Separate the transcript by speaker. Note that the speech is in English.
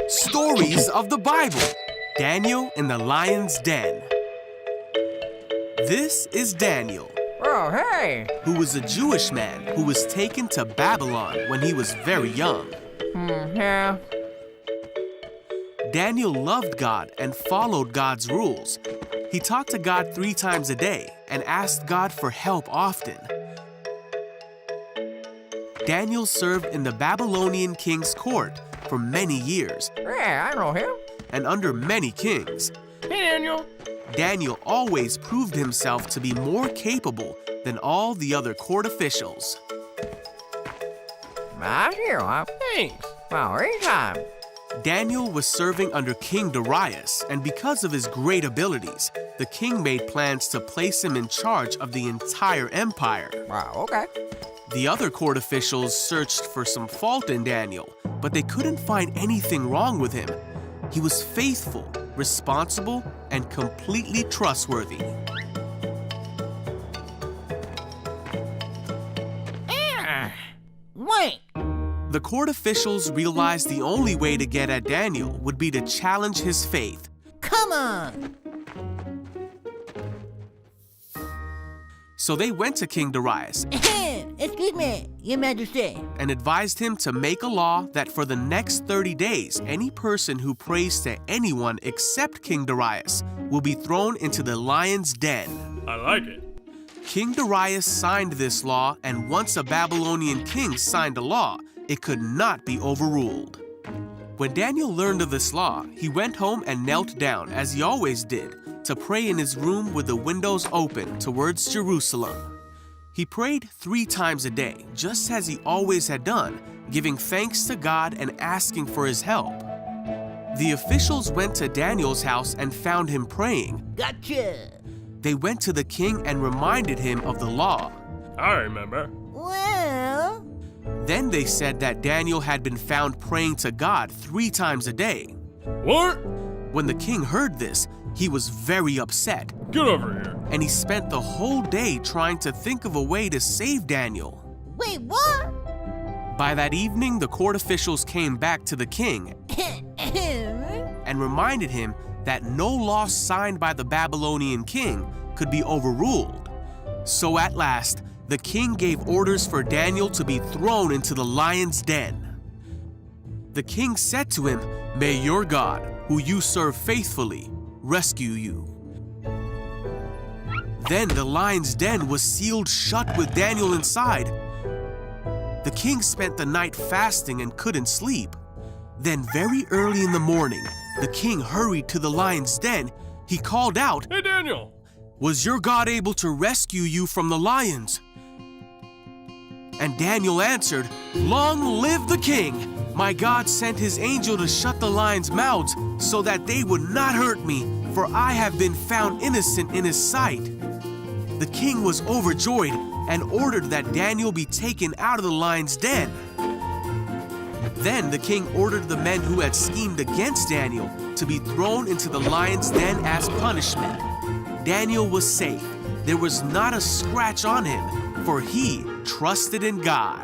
Speaker 1: Stories of the Bible. Daniel in the Lion's Den. This is Daniel.
Speaker 2: Oh, hey!
Speaker 1: Who was a Jewish man who was taken to Babylon when he was very young.
Speaker 2: Yeah.
Speaker 1: Daniel loved God and followed God's rules. He talked to God 3 times a day and asked God for help often. Daniel served in the Babylonian king's court for many years
Speaker 2: Yeah, I know him.
Speaker 1: and under many kings.
Speaker 2: Hey, Daniel.
Speaker 1: Daniel always proved himself to be more capable than all the other court officials.
Speaker 2: Thanks. Well, anytime.
Speaker 1: Daniel was serving under King Darius, and because of his great abilities, the king made plans to place him in charge of the entire empire.
Speaker 2: Wow, okay.
Speaker 1: The other court officials searched for some fault in Daniel, but they couldn't find anything wrong with him. He was faithful, responsible, and completely trustworthy.
Speaker 2: Wait.
Speaker 1: The court officials realized the only way to get at Daniel would be to challenge his faith.
Speaker 2: Come on.
Speaker 1: So they went to King Darius
Speaker 2: Excuse me, Your Majesty.
Speaker 1: and advised him to make a law that for the next 30 days, any person who prays to anyone except King Darius will be thrown into the lion's den.
Speaker 3: I like it.
Speaker 1: King Darius signed this law, and once a Babylonian king signed a law, it could not be overruled. When Daniel learned of this law, he went home and knelt down, as he always did, to pray in his room with the windows open towards Jerusalem. He prayed 3 times a day, just as he always had done, giving thanks to God and asking for his help. The officials went to Daniel's house and found him praying.
Speaker 2: Gotcha.
Speaker 1: They went to the king and reminded him of the law.
Speaker 3: I remember.
Speaker 2: Well,
Speaker 1: Then they said that Daniel had been found praying to God 3 times a day.
Speaker 3: What?
Speaker 1: When the king heard this, he was very upset,
Speaker 3: Get over here.
Speaker 1: and he spent the whole day trying to think of a way to save Daniel.
Speaker 2: wait, what?
Speaker 1: By that evening, the court officials came back to the king and reminded him that no law signed by the Babylonian king could be overruled. So at last, the king gave orders for Daniel to be thrown into the lion's den. The king said to him, "May your God, who you serve faithfully, rescue you." Then the lion's den was sealed shut with Daniel inside. The king spent the night fasting and couldn't sleep. Then very early in the morning, the king hurried to the lion's den. He called out,
Speaker 3: Hey, Daniel.
Speaker 1: "Was your God able to rescue you from the lions?" And Daniel answered, "Long live the king! My God sent his angel to shut the lions' mouths so that they would not hurt me, for I have been found innocent in his sight." The king was overjoyed and ordered that Daniel be taken out of the lion's den. Then the king ordered the men who had schemed against Daniel to be thrown into the lion's den as punishment. Daniel was safe. There was not a scratch on him, for he trusted in God.